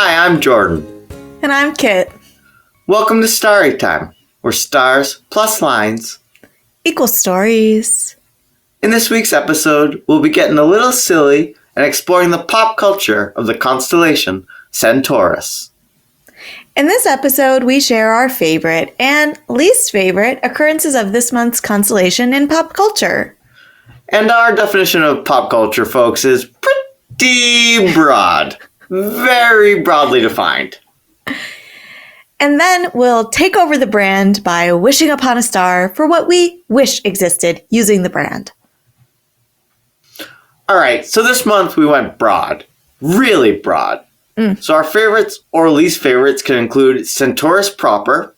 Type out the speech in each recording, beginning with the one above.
Hi, I'm Jordan. And I'm Kit. Welcome to Starry Time, where stars plus lines Equal stories. In this week's episode, we'll be getting a little silly and exploring the pop culture of the constellation Centaurus. In this episode, we share our favorite and least favorite occurrences of this month's constellation in pop culture. And our definition of pop culture, folks, is pretty broad. Very broadly defined. And then we'll take over the brand by wishing upon a star for what we wish existed using the brand. All right, so this month we went broad. Really broad. So our favorites or least favorites can include Centaurus proper,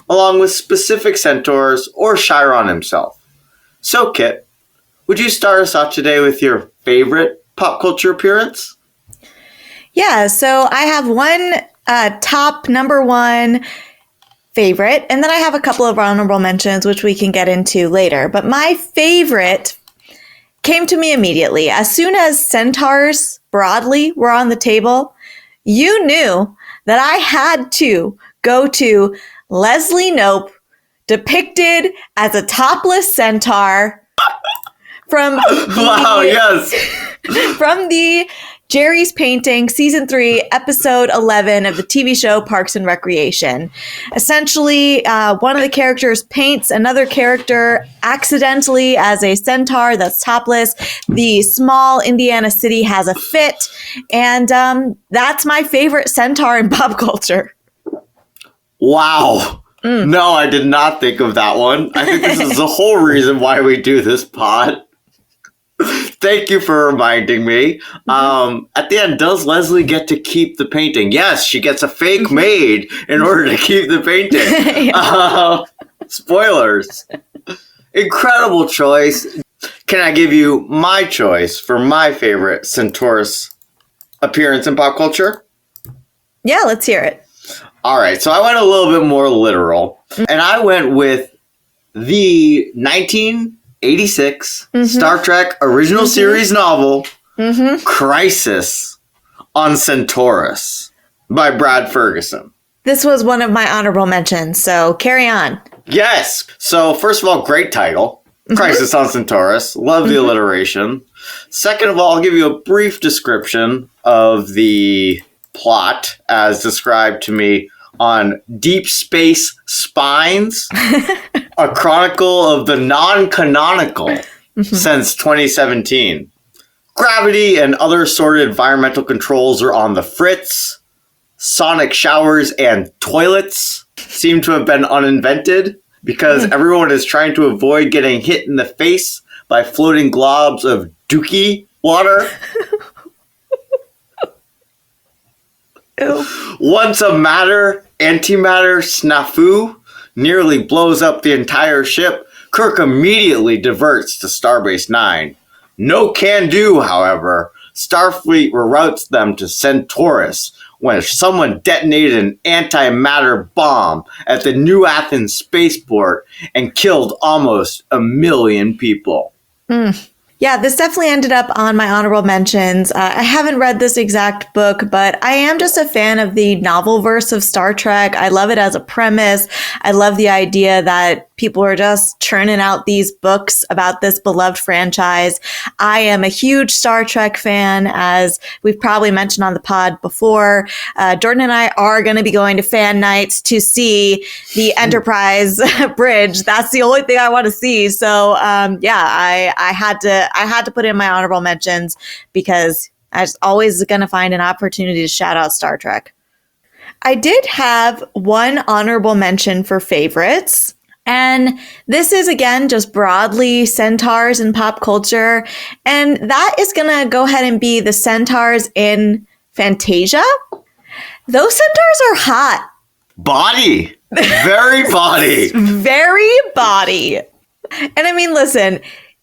along with specific centaurs or Chiron himself. So, Kit, would you start us off today with your favorite pop culture appearance? Yeah, so I have one top number one favorite, and then I have a couple of honorable mentions, which we can get into later. But my favorite came to me immediately. As soon as Centaurs broadly were on the table, you knew that I had to go to Leslie Knope, depicted as a topless centaur from from the Jerry's Painting, Season 3, Episode 11 of the TV show Parks and Recreation. Essentially, one of the characters paints another character accidentally as a centaur that's topless. The small Indiana city has a fit, and that's my favorite centaur in pop culture. Wow. No, I did not think of that one. I think this is the whole reason why we do this pod. Thank you for reminding me. At the end, does Leslie get to keep the painting? Yes, she gets a fake maid in order to keep the painting. Spoilers. Incredible choice. Can I give you my choice for my favorite Centaurus appearance in pop culture? Yeah, let's hear it. All right, so I went a little bit more literal, and I went with the 1986 Star Trek original series novel, Crisis on Centaurus by Brad Ferguson. This was one of my honorable mentions, so carry on. Yes. So first of all, great title, Crisis on Centaurus. Love the alliteration. Second of all, I'll give you a brief description of the plot as described to me on Deep Space Spines, a chronicle of the non-canonical since 2017. Gravity and other assorted environmental controls are on the fritz. Sonic showers and toilets seem to have been uninvented because everyone is trying to avoid getting hit in the face by floating globs of dookie water. Once a matter-antimatter snafu nearly blows up the entire ship, Kirk immediately diverts to Starbase 9. No can do, however. Starfleet reroutes them to Centaurus when someone detonated an antimatter bomb at the New Athens spaceport and killed almost 1 million people. Yeah, this definitely ended up on my honorable mentions. I haven't read this exact book, but I am just a fan of the novel verse of Star Trek. I love it as a premise. I love the idea that people are just churning out these books about this beloved franchise. I am a huge Star Trek fan, as we've probably mentioned on the pod before. Jordan and I are going to be going to fan nights to see the Enterprise bridge. That's the only thing I want to see. So, I had to put in my honorable mentions because I was always going to find an opportunity to shout out Star Trek. I did have one honorable mention for favorites. And this is, again, just broadly centaurs in pop culture. And that is going to go ahead and be the centaurs in Fantasia. Those centaurs are hot. Body. Very body. Very body. And I mean, listen,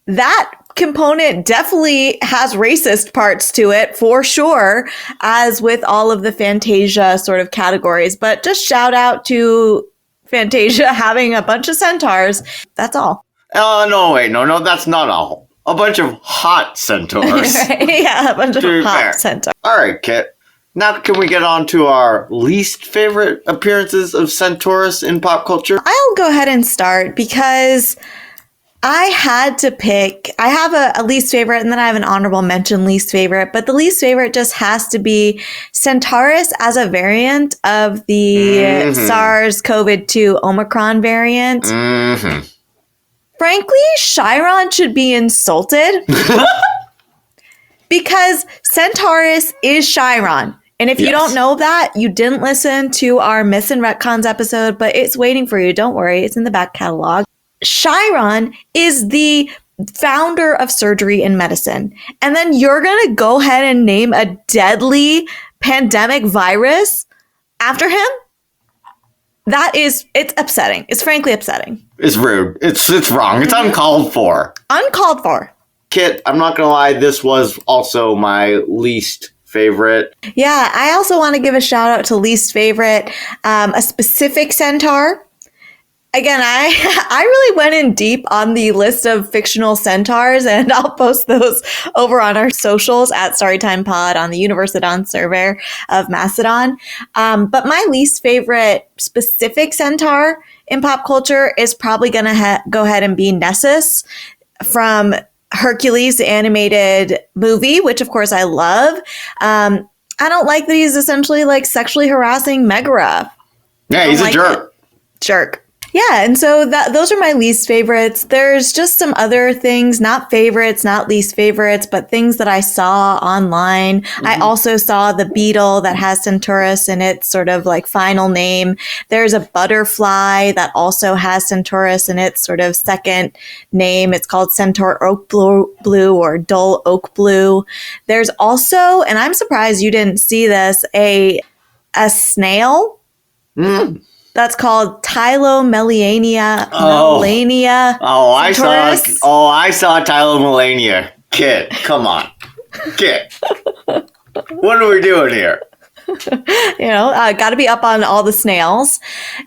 that component definitely has racist parts to it for sure, as with all of the Fantasia sort of categories. But just shout out to Fantasia having a bunch of centaurs. That's all. No, that's not all. A bunch of hot centaurs. Yeah, a bunch of hot centaurs. All right, Kit. Now can we get on to our least favorite appearances of Centaurus in pop culture? I'll go ahead and start because I had to pick. I have a least favorite and then I have an honorable mention least favorite, but the least favorite just has to be Centaurus as a variant of the SARS-CoV-2 Omicron variant. Frankly, Chiron should be insulted because Centaurus is Chiron. And if you don't know that, you didn't listen to our Myths and Retcons episode, but it's waiting for you. Don't worry. It's in the back catalog. Chiron is the founder of surgery and medicine. And then you're going to go ahead and name a deadly pandemic virus after him? It's upsetting. It's frankly upsetting. It's rude. It's wrong. It's uncalled for. Uncalled for. Kit, I'm not going to lie. This was also my least favorite. Yeah, I also want to give a shout out to least favorite, a specific centaur. Again, I really went in deep on the list of fictional centaurs, and I'll post those over on our socials at StorytimePod on the Universidon server of Macedon. But my least favorite specific centaur in pop culture is probably going to go ahead and be Nessus from Hercules, the animated movie, which of course I love. I don't like that he's essentially like sexually harassing Megara. Yeah, he's a jerk. Jerk. Yeah, and so those are my least favorites. There's just some other things, not favorites, not least favorites, but things that I saw online. I also saw the beetle that has Centaurus in its sort of like final name. There's a butterfly that also has Centaurus in its sort of second name. It's called Centaur oak blue or dull oak blue. There's also, and I'm surprised you didn't see this, a snail. That's called Tylomelania. I saw Tylomelania. Kit, come on. Kit. What are we doing here? Got to be up on all the snails.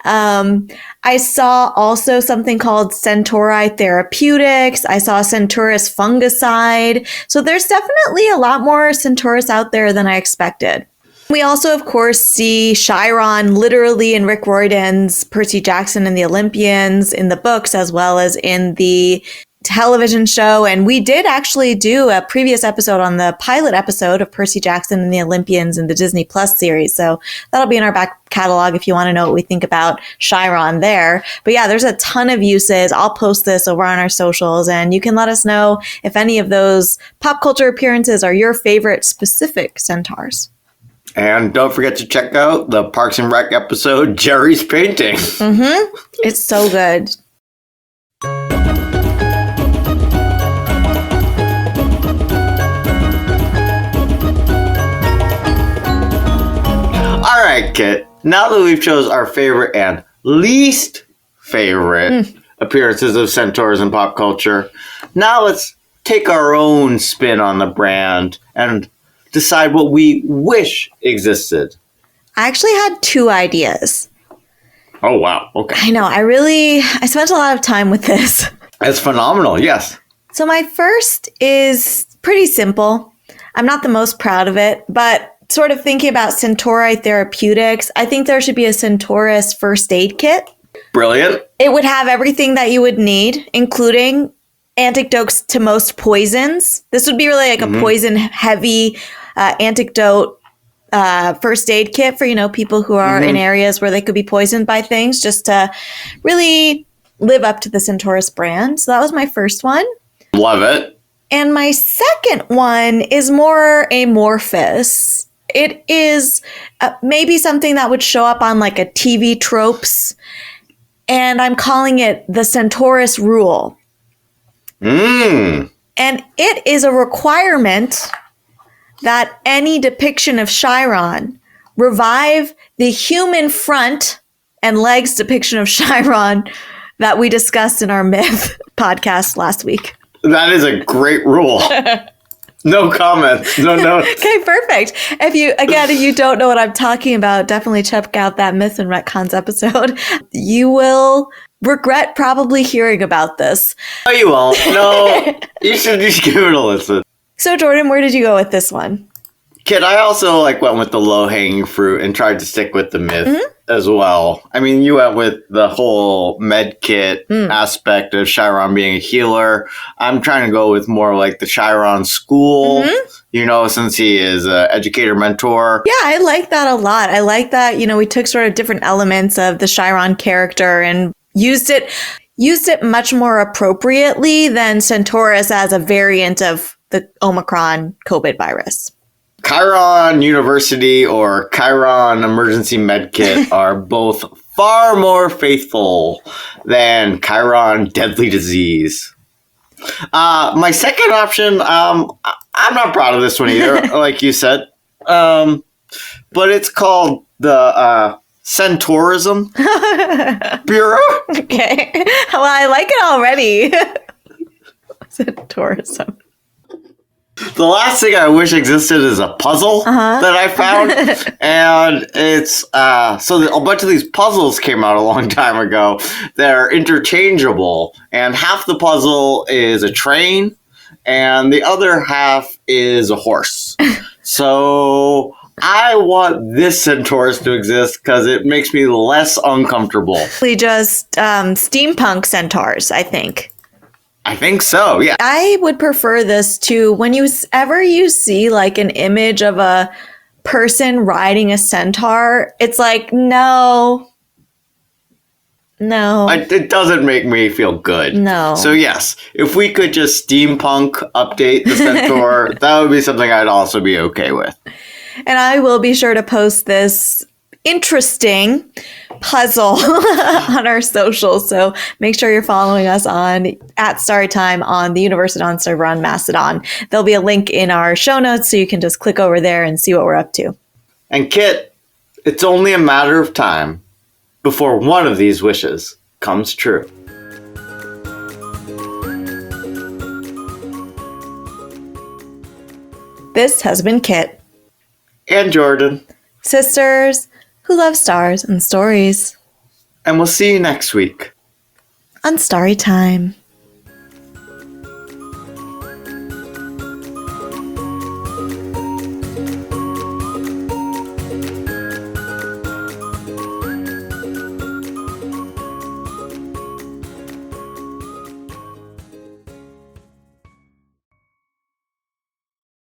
I saw also something called Centauri Therapeutics. I saw Centaurus fungicide. So there's definitely a lot more Centaurus out there than I expected. We also, of course, see Chiron literally in Rick Riordan's Percy Jackson and the Olympians in the books, as well as in the television show. And we did actually do a previous episode on the pilot episode of Percy Jackson and the Olympians in the Disney Plus series. So that'll be in our back catalog if you want to know what we think about Chiron there. But yeah, there's a ton of uses. I'll post this over on our socials and you can let us know if any of those pop culture appearances are your favorite specific centaurs. And don't forget to check out the Parks and Rec episode, Jerry's Painting. It's so good. All right, Kit. Now that we've chose our favorite and least favorite appearances of centaurs in pop culture, now let's take our own spin on the brand and decide what we wish existed. I actually had two ideas. Oh, wow. Okay. I know. I spent a lot of time with this. It's phenomenal. Yes. So my first is pretty simple. I'm not the most proud of it, but sort of thinking about Centauri Therapeutics, I think there should be a Centaurus first aid kit. Brilliant. It would have everything that you would need, including antidotes to most poisons. This would be really like a poison heavy antidote first aid kit for, people who are in areas where they could be poisoned by things, just to really live up to the Centaurus brand. So that was my first one. Love it. And my second one is more amorphous. It is maybe something that would show up on like a TV tropes, and I'm calling it the Centaurus rule. And it is a requirement that any depiction of Chiron revive the human front and legs depiction of Chiron that we discussed in our myth podcast last week. That is a great rule. No comments, no notes. Okay, perfect. If you don't know what I'm talking about, definitely check out that Myths and Retcons episode. You will regret probably hearing about this. No, you won't. No, you should just give it a listen. So, Jordan, where did you go with this one? Kid, I also went with the low-hanging fruit and tried to stick with the myth as well. I mean, you went with the whole med kit aspect of Chiron being a healer. I'm trying to go with more like the Chiron school, since he is an educator mentor. Yeah, I like that a lot. I like that, we took sort of different elements of the Chiron character and used it much more appropriately than Centaurus as a variant of the Omicron COVID virus. Chiron University or Chiron Emergency Medkit are both far more faithful than Chiron Deadly Disease. My second option, I'm not proud of this one either, like you said, but it's called the Cent-tourism Bureau. Okay. Well, I like it already. Centaurus. The last thing I wish existed is a puzzle that I found. And it's, so a bunch of these puzzles came out a long time ago. They're interchangeable. And half the puzzle is a train, and the other half is a horse. So I want this Centaurus to exist because it makes me less uncomfortable. We just steampunk centaurs, I think. I think so, yeah. I would prefer this to when you see like an image of a person riding a centaur, it's like, no. It doesn't make me feel good. No. So yes, if we could just steampunk update the centaur, that would be something I'd also be okay with. And I will be sure to post this interesting puzzle on our socials. So make sure you're following us at Storytime on the Universidon server on Mastodon. There'll be a link in our show notes so you can just click over there and see what we're up to. And Kit, it's only a matter of time before one of these wishes comes true. This has been Kit and Jordan, sisters who love stars and stories. And we'll see you next week on Storytime.